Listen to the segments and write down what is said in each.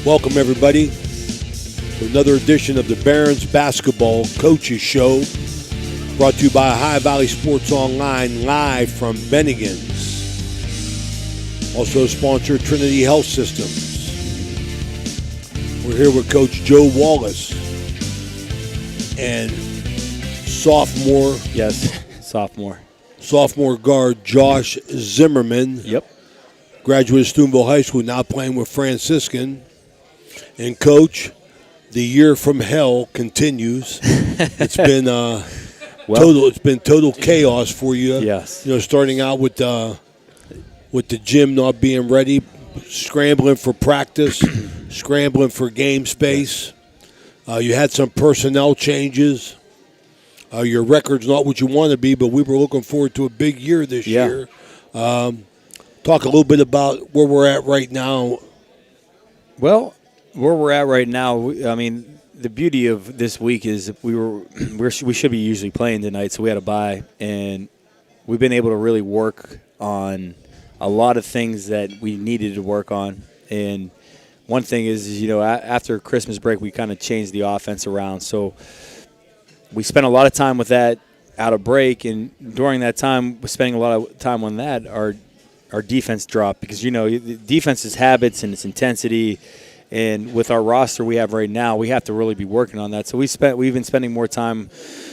Welcome, everybody, to another edition of the Barons Basketball Coaches Show, brought to you by High Valley Sports Online, live from Bennigan's. Also sponsor Trinity Health Systems. We're here with Coach Joe Wallace and sophomore guard Josh Zimmerman. Yep. Graduate of Steubenville High School, now playing with Franciscan. And Coach, the year from hell continues. It's been total chaos for you. Yes. You know, starting out with the gym not being ready, scrambling for practice, scrambling for game space. You had some personnel changes. Your record's not what you want to be, but we were looking forward to a big year this year. Talk a little bit about where we're at right now. Well, where we're at right now, I mean, the beauty of this week is we should be usually playing tonight, so we had a bye, and we've been able to really work on a lot of things that we needed to work on. And one thing is, you know, after Christmas break, we kind of changed the offense around. So we spent a lot of time with that out of break, and during that time, spending a lot of time on that, our defense dropped because, you know, the defense's habits and its intensity. And with our roster we have right now, we have to really be working on that. So we've been spending more time,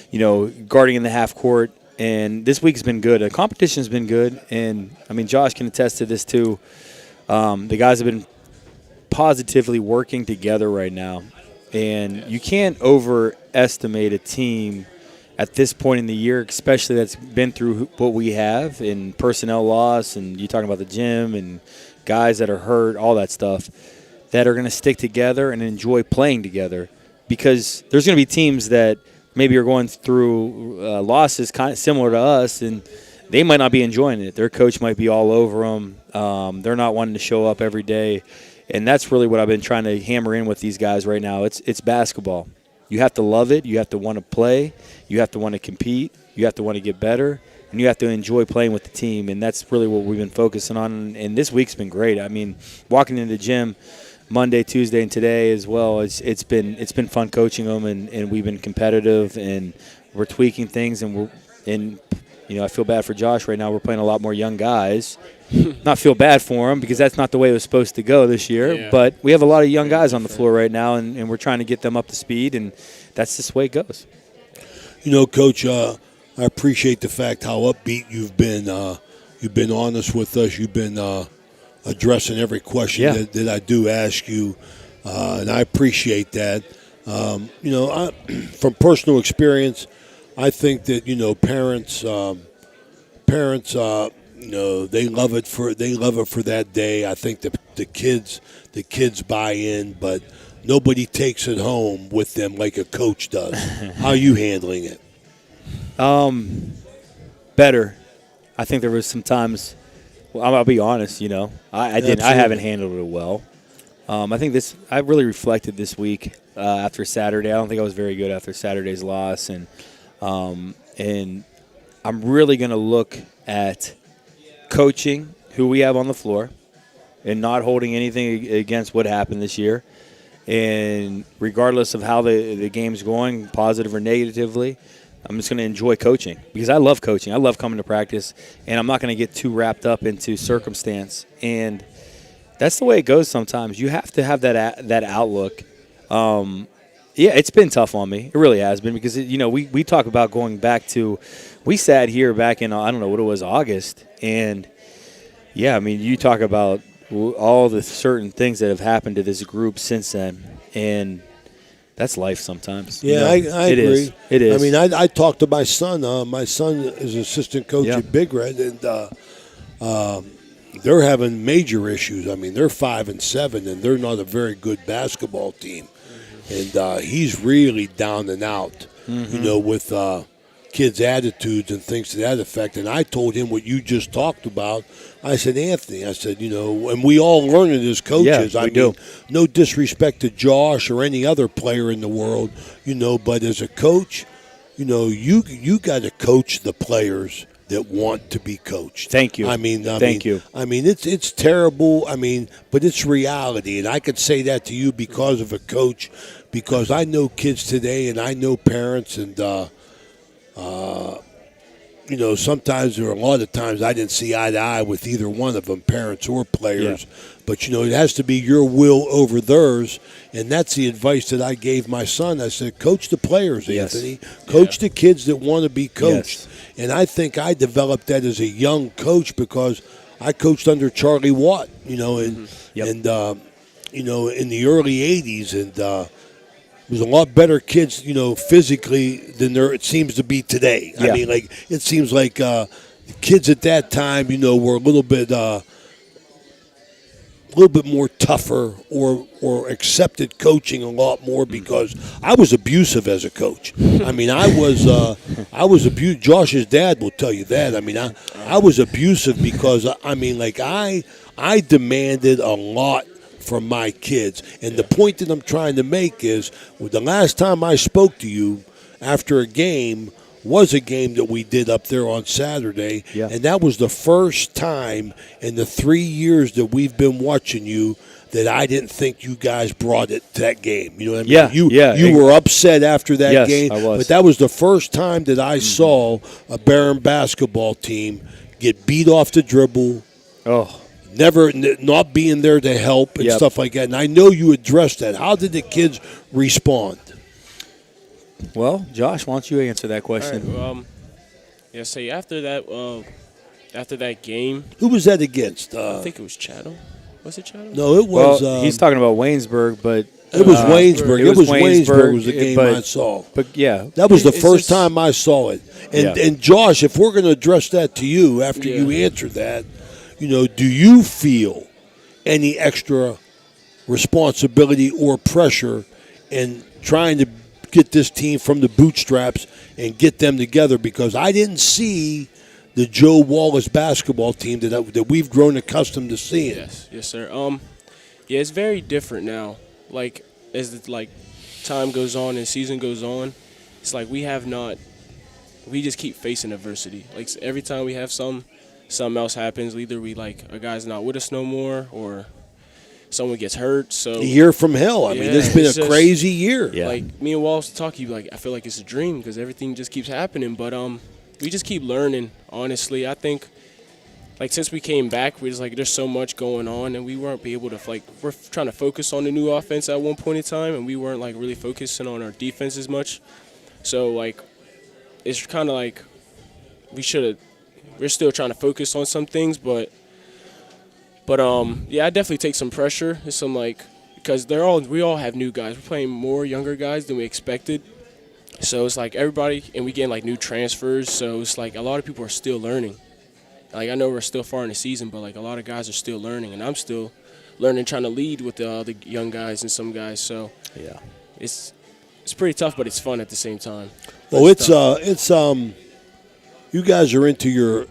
you know, guarding in the half court. And this week's been good. The competition's been good. And, I mean, Josh can attest to this too. The guys have been positively working together right now. And you can't overestimate a team at this point in the year, especially that's been through what we have in personnel loss. And you're talking about the gym and guys that are hurt, all that stuff, that are going to stick together and enjoy playing together, because there's going to be teams that maybe are going through losses kind of similar to us, and they might not be enjoying it. Their coach might be all over them. They're not wanting to show up every day, and that's really what I've been trying to hammer in with these guys right now. It's basketball. You have to love it. You have to want to play. You have to want to compete. You have to want to get better, and you have to enjoy playing with the team, and that's really what we've been focusing on, and this week's been great. I mean, walking into the gym Monday, Tuesday, and today as well. It's been fun coaching them, and we've been competitive, and we're tweaking things, and you know, I feel bad for Josh right now. We're playing a lot more young guys. Not feel bad for him because that's not the way it was supposed to go this year. Yeah. But we have a lot of young guys on the floor right now, and we're trying to get them up to speed, and that's just the way it goes. You know, Coach, I appreciate the fact how upbeat you've been. You've been honest with us. You've been addressing every question that I do ask you, and I appreciate that. You know, from personal experience, I think that, you know, parents, you know, they love it for that day. I think the kids buy in, but nobody takes it home with them like a coach does. How are you handling it? Better. I think there was some times. Well, I'll be honest, you know, I haven't handled it well. I think I really reflected this week after Saturday. I don't think I was very good after Saturday's loss, and I'm really going to look at coaching who we have on the floor and not holding anything against what happened this year. And regardless of how the game's going, positive or negatively, I'm just going to enjoy coaching because I love coaching. I love coming to practice, and I'm not going to get too wrapped up into circumstance. And that's the way it goes sometimes. You have to have that outlook. Yeah, it's been tough on me. It really has been because, you know, we talk about going back to – we sat here back in, I don't know what it was, August. And, yeah, I mean, you talk about all the certain things that have happened to this group since then. And – that's life sometimes. Yeah, you know, I agree. It is. I mean, I talked to my son. My son is assistant coach at Big Red, and they're having major issues. I mean, they're 5-7, and they're not a very good basketball team. And he's really down and out, you know, with kids' attitudes and things to that effect. And I told him what you just talked about. I said, Anthony, I said, you know, and we all learn it as coaches. Yeah, we do. No disrespect to Josh or any other player in the world, you know, but as a coach, you know, you got to coach the players that want to be coached. Thank you. Thank you. I mean, it's terrible. I mean, but it's reality, and I could say that to you because of a coach, because I know kids today, and I know parents, and you know, sometimes or a lot of times I didn't see eye to eye with either one of them, parents or players. Yeah. But, you know, it has to be your will over theirs, and that's the advice that I gave my son. I said, coach the players, Yes. Anthony. Coach the kids that want to be coached. Yes. And I think I developed that as a young coach because I coached under Charlie Watt, you know, and, you know, in the early 80s, and there's a lot better kids, you know, physically than there it seems to be today. Yeah. I mean, like, it seems like the kids at that time, you know, were a little bit more tougher or accepted coaching a lot more because I was abusive as a coach. I mean, I was abusive. Josh's dad will tell you that. I mean, I was abusive because I mean, like I demanded a lot from my kids. And the point that I'm trying to make is, the last time I spoke to you after a game was a game that we did up there on Saturday, and that was the first time in the 3 years that we've been watching you that I didn't think you guys brought it to that game. You know what I mean? You were upset after that game, I was. but that was the first time that I saw a Barron basketball team get beat off the dribble. Not being there to help and stuff like that. And I know you addressed that. How did the kids respond? Well, Josh, why don't you answer that question? All right, say after that game. Who was that against? I think it was Chatham. Was it Chatham? No, it was. Well, he's talking about Waynesburg, but it was Waynesburg. It was Waynesburg was the game but, I saw. But yeah, that was the first time I saw it. And Josh, if we're going to address that to you after you answer that, you know, do you feel any extra responsibility or pressure in trying to get this team from the bootstraps and get them together? Because I didn't see the Joe Wallace basketball team that we've grown accustomed to seeing. Yes, sir. It's very different now. Like as time goes on and season goes on, it's like we just keep facing adversity. Like every time we have something else happens, either a guy's not with us no more or someone gets hurt. So a year from hell. I mean, it's been a crazy year. Yeah. Like me and Wallace talk, I feel like it's a dream because everything just keeps happening. But we just keep learning. Honestly, I think since we came back, we're just there's so much going on, and we weren't able to we're trying to focus on the new offense at one point in time, and we weren't really focusing on our defense as much. So it's kind of we're still trying to focus on some things, but I definitely take some pressure. It's some because we all have new guys. We're playing more younger guys than we expected. So it's everybody, and we getting new transfers. So it's a lot of people are still learning. I know we're still far in the season, but a lot of guys are still learning, and I'm still learning, trying to lead with the other young guys and some guys. So it's pretty tough, but it's fun at the same time. Well, it's you guys are into your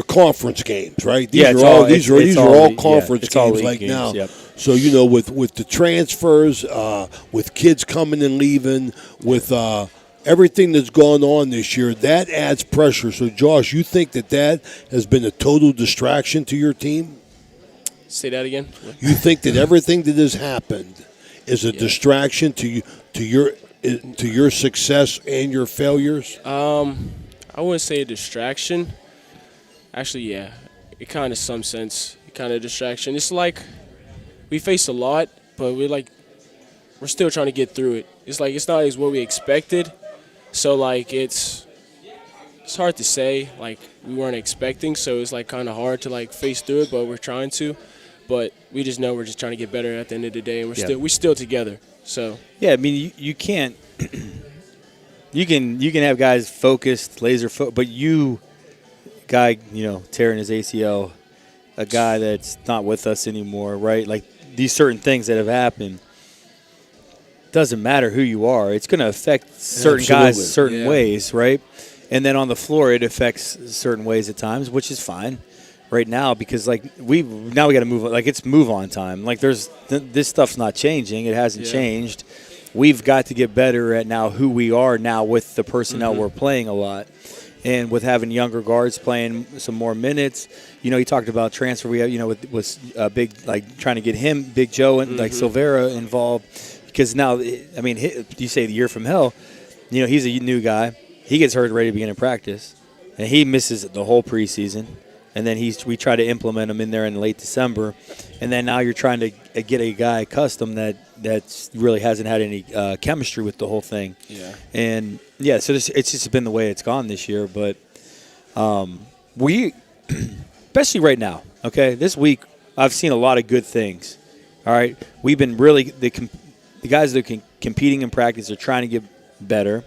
conference games, right? These are all conference games now. Yep. So you know, with the transfers, with kids coming and leaving, with everything that's gone on this year, that adds pressure. So, Josh, you think that has been a total distraction to your team? Say that again. You think that everything that has happened is a distraction to your success and your failures? I wouldn't say a distraction. Actually, yeah, it kind of some sense, kind of distraction. It's we face a lot, but we're still trying to get through it. It's it's not as what we expected, so it's hard to say. We weren't expecting, so it's kind of hard to face through it, but we're trying to. But we just know we're just trying to get better at the end of the day, and we're still together. So yeah, I mean you can't. You can have guys focused, laser focused, but guy, tearing his ACL, a guy that's not with us anymore, right? These certain things that have happened, doesn't matter who you are. It's going to affect certain guys certain ways, right? And then on the floor, it affects certain ways at times, which is fine right now because we got to move on. It's move on time. This stuff's not changing. It hasn't changed. we've got to get better at now who we are now with the personnel we're playing a lot. And with having younger guards playing some more minutes, you talked about transfer. We have, with big, like trying to get him, Big Joe, and like Silvera involved. Because now, I mean, you say the year from hell, he's a new guy. He gets hurt ready to begin in practice, and he misses the whole preseason. And then we try to implement him in there in late December. And then now you're trying to get a guy accustomed that really hasn't had any chemistry with the whole thing. Yeah. And, so it's just been the way it's gone this year. But we, especially right now, okay, this week I've seen a lot of good things. All right? We've been really the guys that are competing in practice are trying to get better,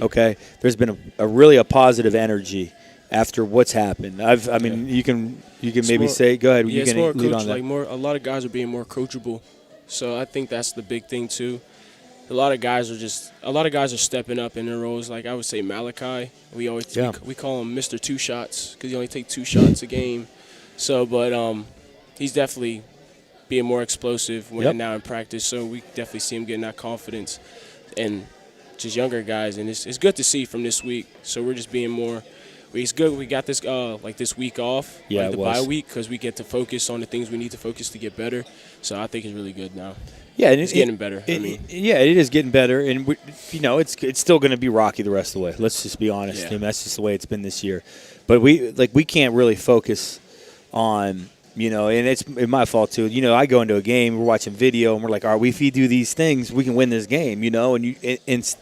okay? There's been a really positive energy after what's happened. I mean, you can maybe say, go ahead. Yeah, you can more lead coach, on that. a lot of guys are being more coachable, so I think that's the big thing too. A lot of guys are stepping up in their roles. Like I would say Malachi, we call him Mr. Two Shots because he only takes 2 shots a game. So, but he's definitely being more explosive now in practice. So we definitely see him getting that confidence, and just younger guys, and it's good to see from this week. So we're just being more. It's good we got this this week off, the bye week, because we get to focus on the things we need to focus to get better. So I think it's really good now. Yeah, and it's getting better. it is getting better, and it's still going to be rocky the rest of the way. Let's just be honest. Yeah. I mean, that's just the way it's been this year. But we can't really focus on and it's my fault too. I go into a game, we're watching video, and we're like, all right, if we do these things, we can win this game. And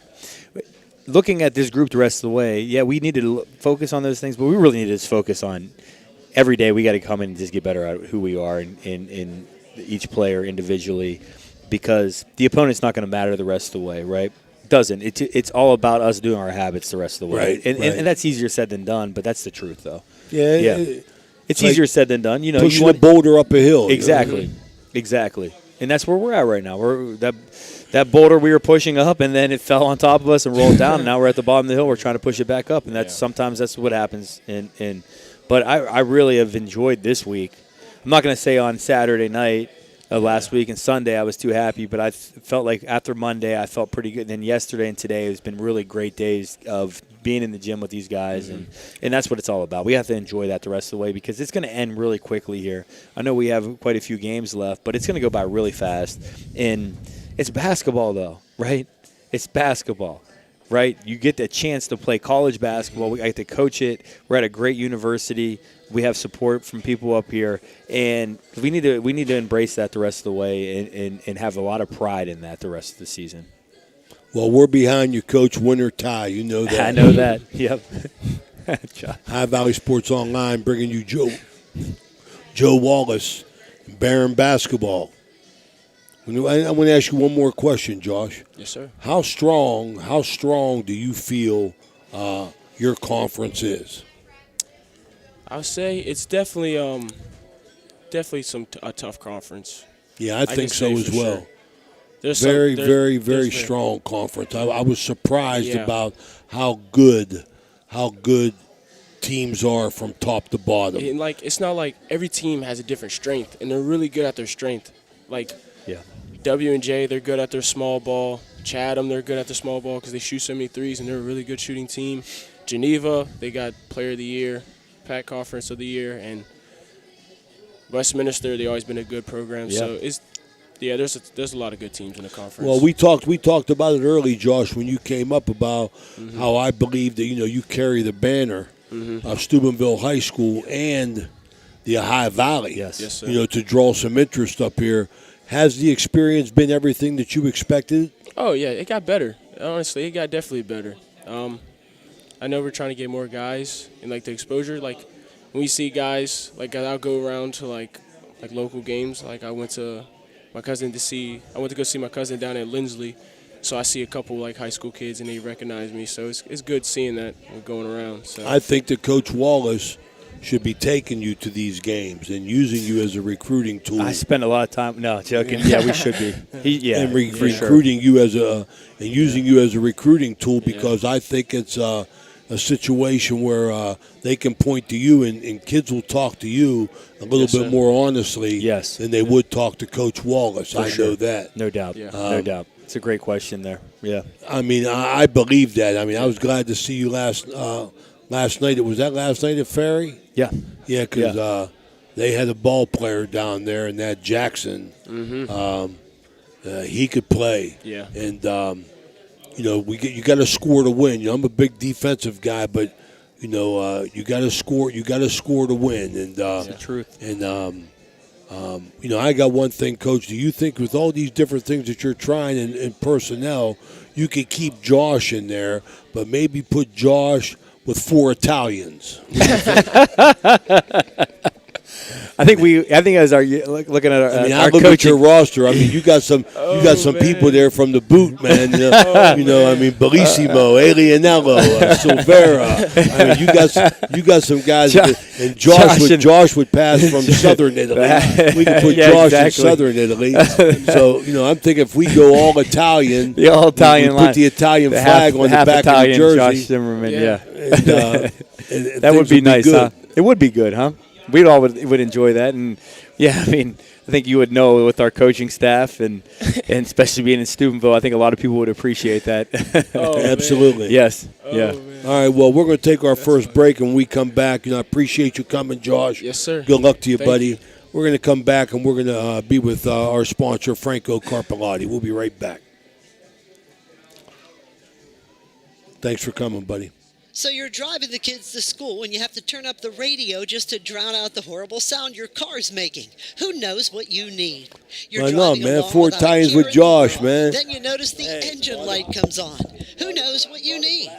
looking at this group the rest of the way, we need to focus on those things, but we really need to just focus on every day. We got to come in and just get better at who we are in each player individually, because the opponent's not going to matter the rest of the way, right? Doesn't. It's all about us doing our habits the rest of the way. Right, and that's easier said than done, but that's the truth, though. Yeah. It's easier said than done. Pushing a boulder up a hill. Exactly. Exactly. And that's where we're at right now. That boulder we were pushing up, and then it fell on top of us and rolled down. And now we're at the bottom of the hill. We're trying to push it back up, and sometimes that's what happens. But I really have enjoyed this week. I'm not going to say on Saturday night last week and Sunday I was too happy, but I felt like after Monday I felt pretty good. And then yesterday and today it's been really great days of being in the gym with these guys, and that's what it's all about. We have to enjoy that the rest of the way because it's going to end really quickly here. I know we have quite a few games left, but it's going to go by really fast. And it's basketball, though, right? It's basketball, right? You get the chance to play college basketball. We get to coach it. We're at a great university. We have support from people up here, and we need to embrace that the rest of the way and have a lot of pride in that the rest of the season. Well, we're behind you, Coach. Winner tie. You know that. I know that. Yep. High Valley Sports Online bringing you Joe Wallace, Barron basketball. I want to ask you one more question, Josh. Yes, sir. How strong do you feel your conference is? I would say it's definitely a tough conference. Yeah, I think so as well. Sure. There's very strong conference. I was surprised about how good teams are from top to bottom. And it's not like every team has a different strength, and they're really good at their strength. W&J, they're good at their small ball. Chatham, they're good at their small ball because they shoot so many threes, and they're a really good shooting team. Geneva, they got Player of the Year, Pac Conference of the Year, and Westminster, they've always been a good program. Yeah. So there's a lot of good teams in the conference. Well, we talked about it early, Josh, when you came up about how I believe that you carry the banner of Steubenville High School and the High Valley. Yes, sir. To draw some interest up here. Has the experience been everything that you expected? Oh yeah, it got better. Honestly, it got definitely better. I know we're trying to get more guys and the exposure. When we see guys, I'll go around to like local games. I went to go see my cousin down at Lindsley, so I see a couple high school kids and they recognize me. So it's good seeing that going around. So I think that Coach Wallace should be taking you to these games and using you as a recruiting tool. I spend a lot of time. No, joking. Yeah, we should be. Recruiting you as using you as a recruiting tool because I think it's a situation where they can point to you and kids will talk to you a little bit more honestly than they would talk to Coach Wallace. I know that. No doubt. Yeah. No doubt. It's a great question there. Yeah. I mean, I believe that. I mean, I was glad to see you last night. Was that last night at Ferry? Yeah. Yeah, because they had a ball player down there, and that Jackson. He could play. Yeah. And you got to score to win. You know, I'm a big defensive guy, but you got to score. You got to score to win. And That's the truth. And I got one thing, Coach. Do you think with all these different things that you're trying in personnel, you could keep Josh in there, but maybe put Josh with 4 Italians? I think as our looking at our, I our look coaching, at your roster. I mean, you got some people there from the boot, man. Bellissimo, Alianello, Silvera. I mean, you got some guys. And Josh would pass from Southern Italy. We could put Josh in Southern Italy. So I'm thinking if we go all Italian, the all Italian we line, put the Italian the flag on the half back Italian of the Josh jersey. Zimmerman, Yeah. And that would be nice, good. huh? It would be good, huh? We all would enjoy that, and I mean, I think you would know with our coaching staff and especially being in Steubenville, I think a lot of people would appreciate that. Absolutely. Yes. Yeah. Man. All right. Well, we're going to take our first break, and when we come back, I appreciate you coming, Josh. Yes, sir. Good luck to you, Thank buddy. you. We're going to come back, and we're going to be with our sponsor, Franco Carpelati. We'll be right back. Thanks for coming, buddy. So you're driving the kids to school and you have to turn up the radio just to drown out the horrible sound your car's making. Who knows what you need? You're I know, driving man. along 4 without a Italians care with in the Josh, world. man. Then you notice the engine light comes on. Who knows what you need?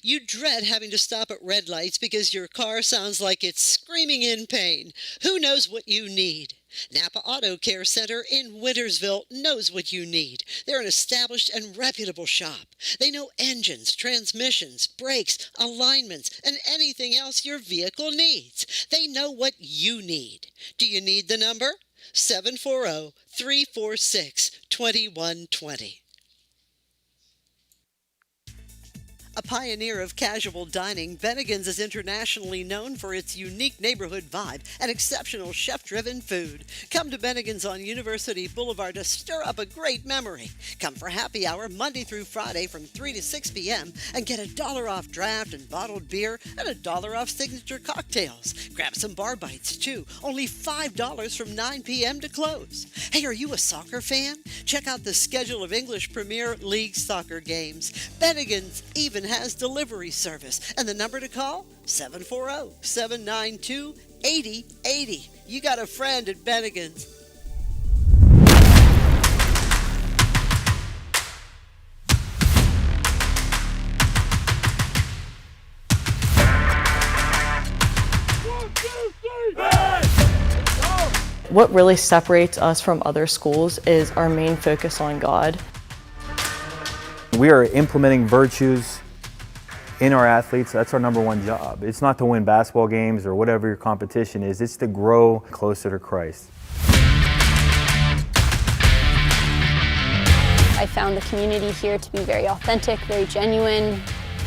You dread having to stop at red lights because your car sounds like it's screaming in pain. Who knows what you need? Napa Auto Care Center in Wintersville knows what you need. They're an established and reputable shop. They know engines, transmissions, brakes, alignments, and anything else your vehicle needs. They know what you need. Do you need the number? 740-346-2120. A pioneer of casual dining, Bennigan's is internationally known for its unique neighborhood vibe and exceptional chef-driven food. Come to Bennigan's on University Boulevard to stir up a great memory. Come for happy hour Monday through Friday from 3 to 6 p.m. and get $1 off draft and bottled beer and $1 off signature cocktails. Grab some bar bites too, only $5 from 9 p.m. to close. Hey, are you a soccer fan? Check out the schedule of English Premier League soccer games. Bennigan's even has delivery service, and the number to call, 740-792-8080. You got a friend at Bennigan's. What really separates us from other schools is our main focus on God. We are implementing virtues in our athletes. That's our number one job. It's not to win basketball games or whatever your competition is. It's to grow closer to Christ. I found the community here to be very authentic, very genuine,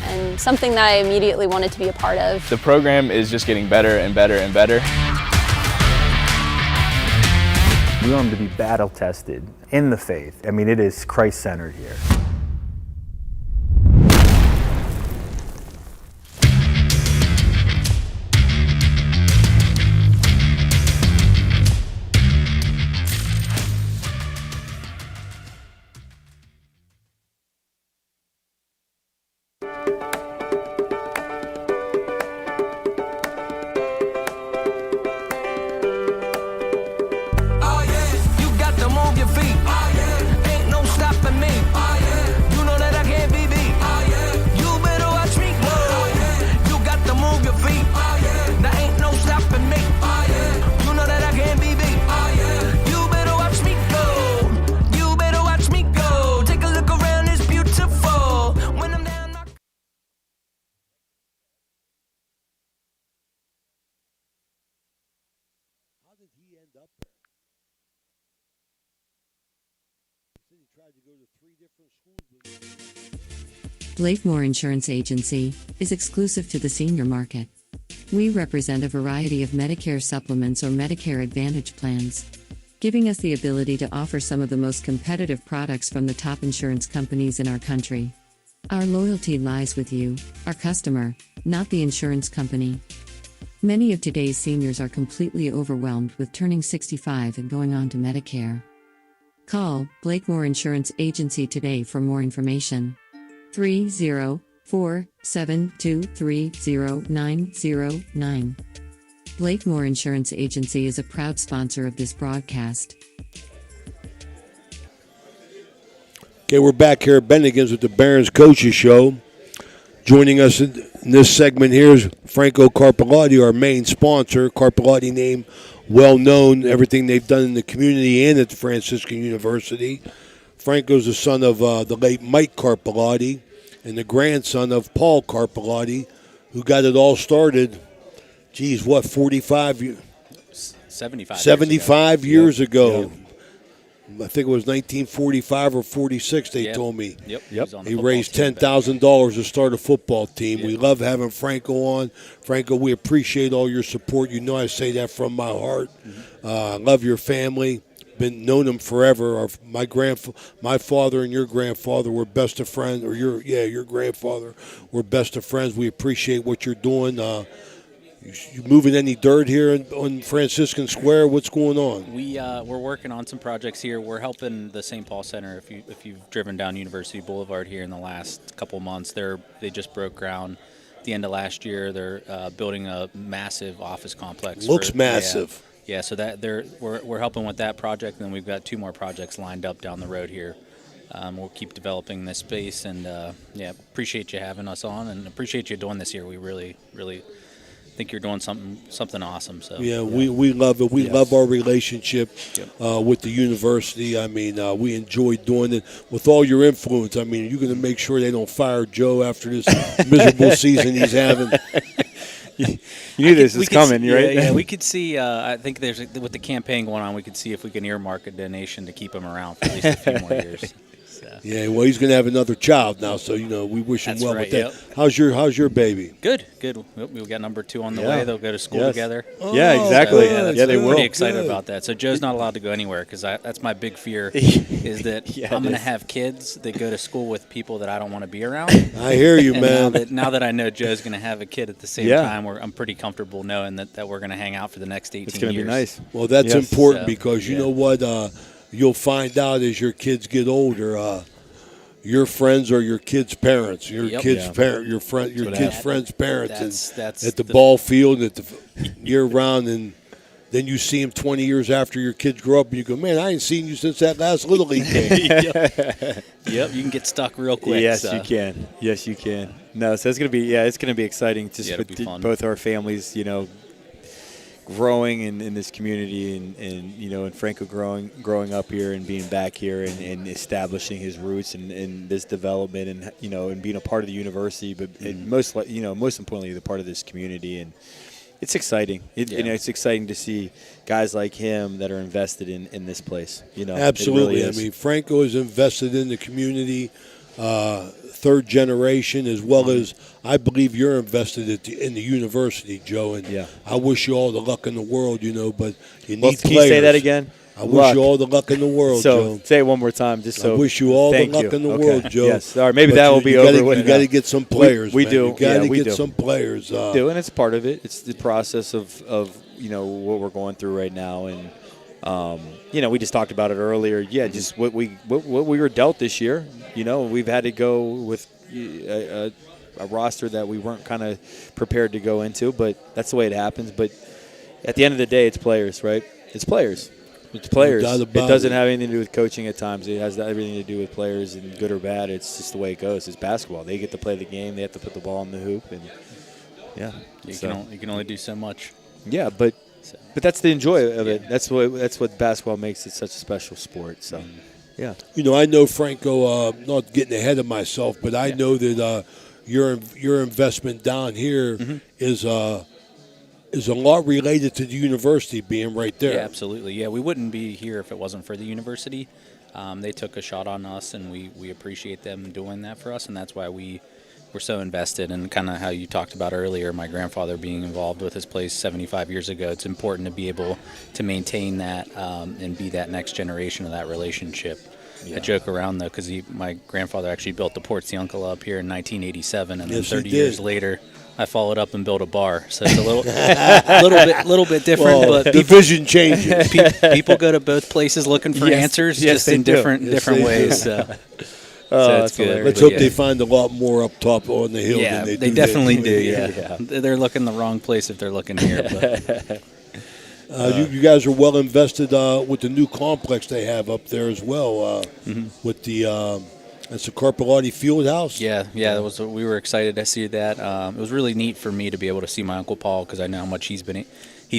and something that I immediately wanted to be a part of. The program is just getting better and better and better. We want them to be battle tested in the faith. I mean, it is Christ-centered here. Blakemore Insurance Agency is exclusive to the senior market. We represent a variety of Medicare supplements or Medicare Advantage plans. giving us the ability to offer some of the most competitive products from the top insurance companies in our country. Our loyalty lies with you, our customer, not the insurance company. Many of today's seniors are completely overwhelmed with turning 65 and going on to Medicare. Call Blakemore Insurance Agency today for more information. 304-723-0909. Blakemore Insurance Agency is a proud sponsor of this broadcast. Okay, we're back here at Bennigan's with the Barons Coaches Show. Joining us in this segment here is Franco Carpellotti, our main sponsor. Carpellotti name well known, everything they've done in the community and at Franciscan University. Franco's the son of the late Mike Carpellotti and the grandson of Paul Carpellotti, who got it all started, 75 years ago. I think it was 1945 or 46, they told me. Yep. He raised $10,000 to start a football team. We love having Franco on. Franco, we appreciate all your support. You know I say that from my heart. I love your family. Known them forever. My father and your grandfather were best of friends, or your grandfather were best of friends. We appreciate what you're doing. You moving any dirt here on Franciscan Square? What's going on? We're working on some projects here. We're helping the St. Paul Center. If you've driven down University Boulevard here in the last couple months, they just broke ground at the end of last year. They're building a massive office complex. Looks massive. Yeah. So we're helping with that project, and then we've got 2 more projects lined up down the road here. We'll keep developing this space, and appreciate you having us on, and appreciate you doing this here. We really, really think you're doing something awesome. So we love it. We love our relationship with the university. I mean, we enjoy doing it with all your influence. I mean, you're going to make sure they don't fire Joe after this miserable season he's having. You knew this was coming, right? Yeah, we could see. I think with the campaign going on, we could see if we can earmark a donation to keep him around for at least a few more years. So. Yeah, well, he's going to have another child now, so we wish him well with that. Yep. How's your baby? Good. We got number 2 on the way. They'll go to school together. Oh, yeah, exactly. So, they will. Pretty excited about that. So Joe's not allowed to go anywhere because that's my big fear is that I'm going to have kids that go to school with people that I don't want to be around. I hear you, man. Now that I know Joe's going to have a kid at the same time, I'm pretty comfortable knowing that we're going to hang out for the next 18 years. It's going to be nice. Well, that's important because you know what? You'll find out as your kids get older. Your friends are your kids' parents. Your kids' parent, your kids' friends' parents, that's at the ball field, at the year round, and then you see them 20 years after your kids grow up, and you go, "Man, I ain't seen you since that last Little League game." Yep, you can get stuck real quick. Yes, you can. Yes, you can. No, so it's gonna be exciting just with both our families, growing in this community and Franco growing up here and being back here and establishing his roots and this development and being a part of the university, but most importantly the part of this community, and it's exciting. It's exciting to see guys like him that are invested in this place. Absolutely. Really I mean, Franco is invested in the community. Third generation, as well as I believe you're invested in the university, Joe. And I wish you all the luck in the world, but you need players. Can you say that again? I wish you all the luck in the world, Joe. Say it one more time, just so. I wish you all the luck in the world, Joe. Yes, all right. Maybe that will be over. You got to get some players. We do. You got to get some players. And it's part of it. It's the process of what we're going through right now, and we just talked about it earlier. Just what we were dealt this year. We've had to go with a roster that we weren't kind of prepared to go into, but that's the way it happens. But at the end of the day, it's players, right? It's players. It's players. It doesn't have anything to do with coaching at times. It has everything to do with players, and good or bad, it's just the way it goes. It's basketball. They get to play the game. They have to put the ball in the hoop, and you can only do so much. Yeah, but that's the joy of it. That's what basketball makes it such a special sport. So, yeah. I know Franco. Not getting ahead of myself, but I know that your investment down here is a lot related to the university being right there. Yeah, absolutely. Yeah, we wouldn't be here if it wasn't for the university. They took a shot on us, and we appreciate them doing that for us, and that's why we we're so invested, and kind of how you talked about earlier, my grandfather being involved with his place 75 years ago. It's important to be able to maintain that and be that next generation of that relationship. I joke around though, because my grandfather actually built the Porciuncola up here in 1987, and then 30 years later, I followed up and built a bar. So it's a little bit different. Well, but the vision changes. People go to both places looking for answers, just in different ways. So it's good. Let's hope they find a lot more up top on the hill than they do. They definitely do. Yeah. They're looking the wrong place if they're looking here. But. You guys are well invested with the new complex they have up there as well. With the that's the Carpellotti Field House. Yeah. We were excited to see that. It was really neat for me to be able to see my Uncle Paul, because I know how much he's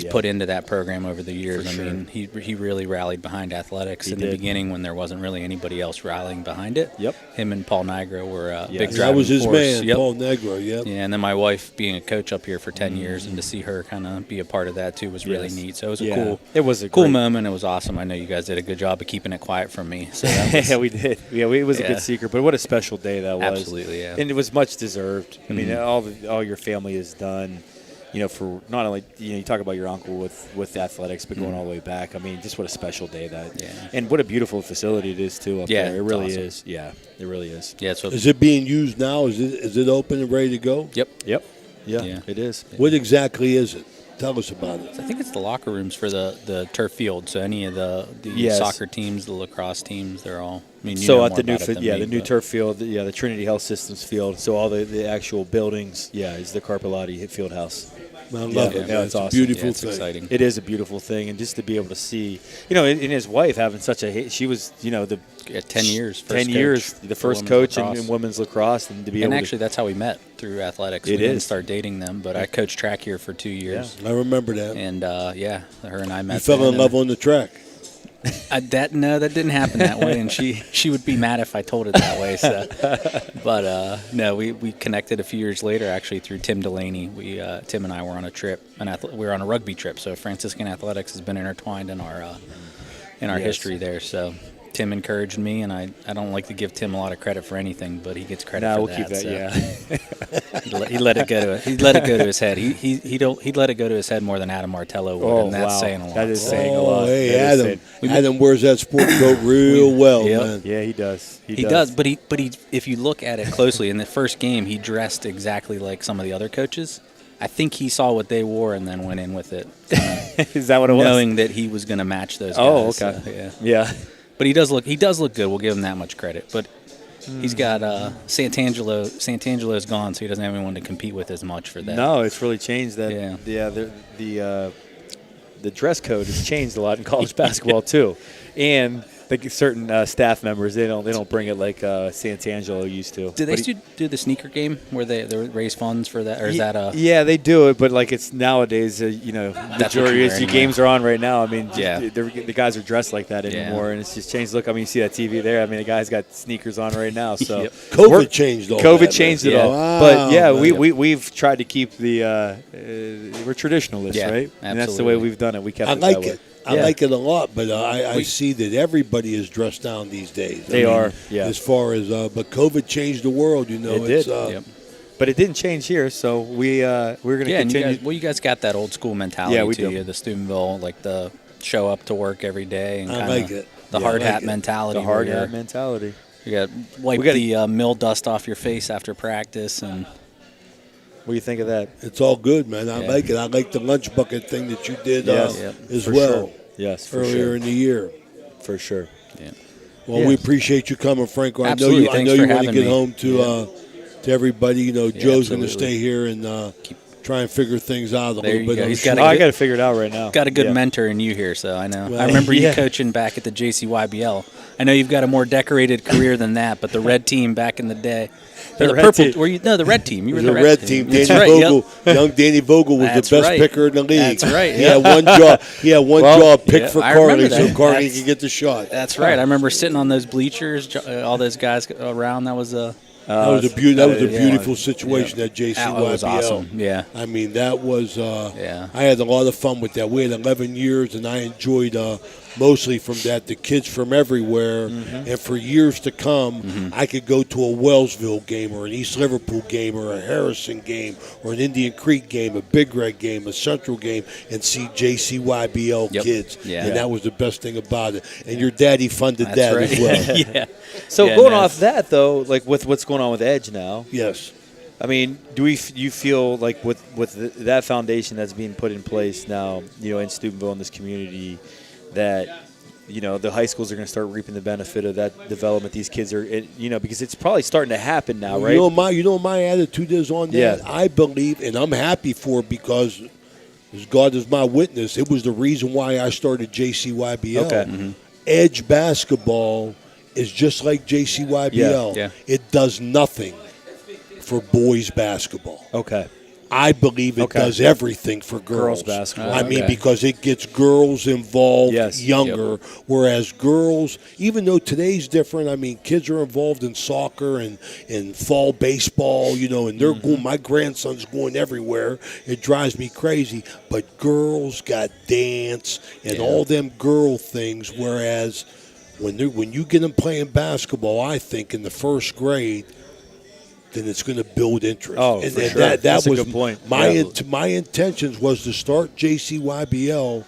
put into that program over the years. I mean, he really rallied behind athletics in the beginning when there wasn't really anybody else rallying behind it. Yep. Him and Paul Nigro were big driving That was his force. man, Paul Nigro. Yep. Yeah, and then my wife being a coach up here for 10 years, and to see her kind of be a part of that too was really neat. So it was a cool moment. It was awesome. I know you guys did a good job of keeping it quiet from me. So that was, yeah, we did. Yeah, it was a good secret. But what a special day that was. Absolutely, yeah. And it was much deserved. I mean, all your family has done. For not only you talk about your uncle with athletics, but going all the way back. I mean, just what a special day and what a beautiful facility it is too up there. It really is. Yeah, it really is. Yeah. So is it being used now? Is it open and ready to go? Yep. Yeah, it is. What exactly is it? Tell us about it. I think it's the locker rooms for the turf field. So any of the soccer teams, the lacrosse teams, they're all. I mean, so at the new turf field, the Trinity Health Systems field. So all the actual buildings, is the Carpellotti Field House. I love it. It's awesome. Beautiful it's thing. Exciting. It is a beautiful thing, and just to be able to see, and his wife having such she was, the 10 years. 10 years, the first coach in women's lacrosse, and to be able. And actually, that's how we met, through athletics. We didn't start dating them, but I coached track here for 2 years. Yeah. I remember that. And her and I met. You fell in love on the track. That didn't happen that way, and she would be mad if I told it that way. So, but no, we connected a few years later, actually through Tim Delaney. Tim and I were on a trip, we were on a rugby trip. So Franciscan athletics has been intertwined in our history there. So Tim encouraged me, and I don't like to give Tim a lot of credit for anything, but he gets credit for that. Keep that. So. He let it go to his head. He'd let it go to his head more than Adam Martello would, and that's saying a lot. That is saying a lot. Hey, Adam wears that sport coat real well, man. Yeah, he does. He does. But if you look at it closely, in the first game, he dressed exactly like some of the other coaches. I think he saw what they wore and then went in with it. Is that what it was? Knowing that he was going to match those guys. Oh, okay. So, yeah. But he does look good. We'll give him that much credit. But he's got Santangelo. Santangelo's gone, so he doesn't have anyone to compete with as much for that. No, it's really changed that. The dress code has changed a lot in college basketball too, and certain staff members they don't bring it like Santangelo used to. Do they still do the sneaker game where they raise funds for that, or is that a? Yeah, they do it, but like it's nowadays. The majority of games are on right now. I mean, the guys are dressed like that anymore, and it's just changed. Look, I mean, you see that TV there. I mean, the guy's got sneakers on right now. So COVID changed all. COVID changed it all. Wow, but we've tried to keep we're traditionalists, right? Absolutely. And that's the way we've done it. We kept it that way. I like it a lot, but I see that everybody is dressed down these days. They are. As far as, but COVID changed the world, It did. But it didn't change here, so we're going to continue. You guys got that old school mentality to you, the Steubenville, like the show up to work every day. And I like it. The hard hat mentality. The hard hat mentality. You got wipe the mill dust off your face after practice and. What do you think of that? It's all good, man. I like it. I like the lunch bucket thing that you did as well. Sure. Yes, earlier in the year. For sure. Yeah. Well, we appreciate you coming, Franco. Absolutely. I know you want to get home to everybody. Joe's going to stay here and try and figure things out a little bit. I got to figure it out right now. Got a good mentor in you here, so I know. Well, I remember you coaching back at the JCYBL. I know you've got a more decorated career than that, but the red team back in the day. The purple. The red team. You were the red team. Danny Vogel, young Danny Vogel was the best picker in the league. That's right. He had one jaw picked for Carly, so Carly could get the shot. That's right. I remember sitting on those bleachers, all those guys around. That was a beautiful situation at JCYBL. That was awesome. Yeah. I mean, that was. I had a lot of fun with that. We had 11 years, and I enjoyed mostly from that, the kids from everywhere. And for years to come, I could go to a Wellsville game or an East Liverpool game or a Harrison game or an Indian Creek game, a Big Red game, a Central game, and see JCYBL kids. Yeah. And that was the best thing about it. And your daddy funded That's that right. as well. Yeah. So Yeah, going no, off that though, like with what's going on with Edge now, Yes. I mean, you feel like with that foundation that's being put in place now, in Steubenville in this community, that the high schools are going to start reaping the benefit of that development. These kids are, because it's probably starting to happen now, right? You know my attitude is on that. Yeah. I believe, and I'm happy for it because, as God is my witness, it was the reason why I started JCYBL. Okay. Edge basketball is just like JCYBL. Yeah. It does nothing for boys basketball. Okay. I believe it does everything for girls. Girls basketball. I mean, Okay. because it gets girls involved Yes. younger, whereas girls, even though today's different, I mean, kids are involved in soccer and fall baseball, and they're going, my grandson's going everywhere. It drives me crazy. But girls got dance and all them girl things, whereas when you get them playing basketball, I think in the first grade, then it's going to build interest. Oh, and for and sure. that That's a was good point. My Yeah. my intentions was to start JCYBL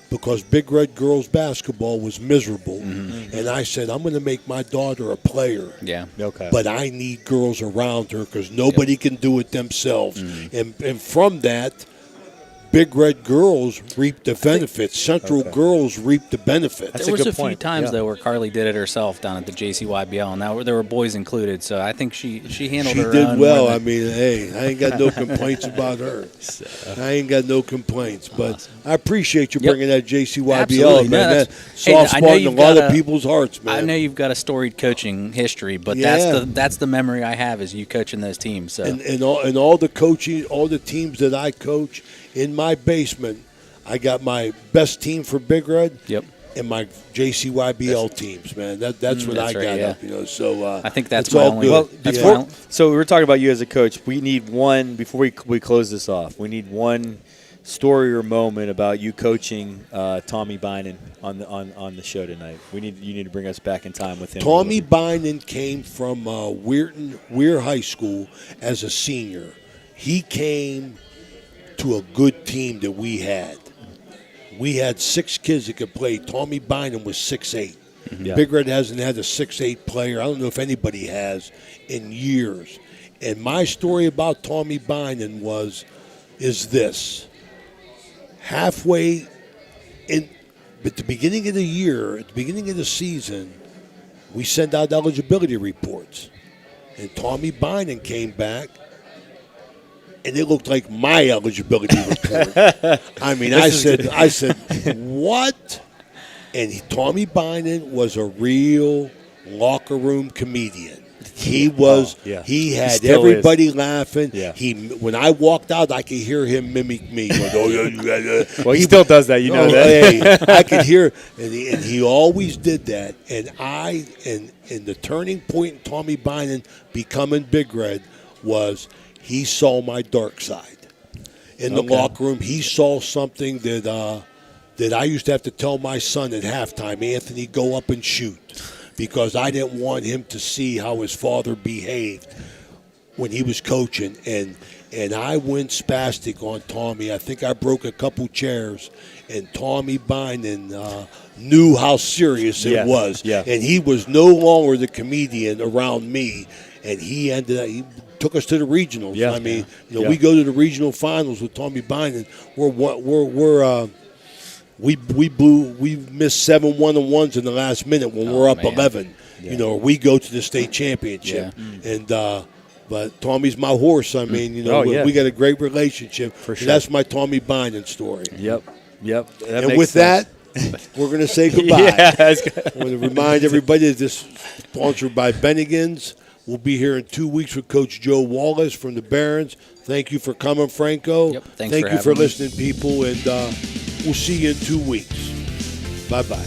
because Big Red girls basketball was miserable, and I said I'm going to make my daughter a player. Yeah. Okay. But I need girls around her because nobody can do it themselves. And from that, Big Red girls reap the benefits. Central girls reap the benefits. That's There was good a few point. times Yeah. though where Carly did it herself down at the JCYBL, and there were boys included. So I think she handled She her did own well. women. I mean, hey, I ain't got no complaints about her. I ain't got no complaints. But I appreciate you Yep. bringing that JCYBL, Absolutely. man. No, That that's- hey, soft I know spot in a you've lot got of a- people's hearts, man. I know you've got a storied coaching history, but Yeah. that's the memory I have is you coaching those teams. So And all the coaching, all the teams that I coach in my basement, I got my best team for Big Red. Yep. And my JCYBL teams, man. That's what That's I right, got yeah. up, So I think that's it's my all only- good. Well, That's before, fine. so we were talking about you as a coach. We need one before we close this off. We need one story or moment about you coaching Tommy Bynum on the show tonight. You need to bring us back in time with him. Tommy Bynum came from Weir High School as a senior. He came to a good team that we had. We had 6 kids that could play. Tommy Bynum was 6'8". Yeah. Big Red hasn't had a 6'8" player. I don't know if anybody has in years. And my story about Tommy Bynum is this. Halfway in, at the beginning of the year, at the beginning of the season, we sent out eligibility reports. And Tommy Bynum came back, and it looked like my eligibility report. I mean, I said, what? And Tommy Bynum was a real locker room comedian. He was. yeah. He had still everybody laughing. Yeah. When I walked out, I could hear him mimic me. Going, "Oh, yeah, you got Well, he still does that. You know that. Hey, I could hear, and he always did that. And the turning point in Tommy Bynum becoming Big Red was he saw my dark side in the locker room. He saw something that I used to have to tell my son at halftime, Anthony, go up and shoot, because I didn't want him to see how his father behaved when he was coaching. And I went spastic on Tommy. I think I broke a couple chairs, and Tommy Bynum knew how serious it was. Yeah. And he was no longer the comedian around me, and he took us to the regionals. Yeah. I mean, Yeah. we go to the regional finals with Tommy Bynum. We missed 7 1-on-1s in the last minute when we're up man. 11. Yeah. We go to the state championship, and but Tommy's my horse. I mean, we got a great relationship. For And sure. that's my Tommy Bynum story. Yep. That And makes with sense. that, we're going to say goodbye. Yeah, that's I want to remind everybody that this is sponsored by Bennigan's. We'll be here in 2 weeks with Coach Joe Wallace from the Barons. Thank you for coming, Franco. Yep, thanks Thank for you for having me. listening, people, and we'll see you in 2 weeks. Bye-bye.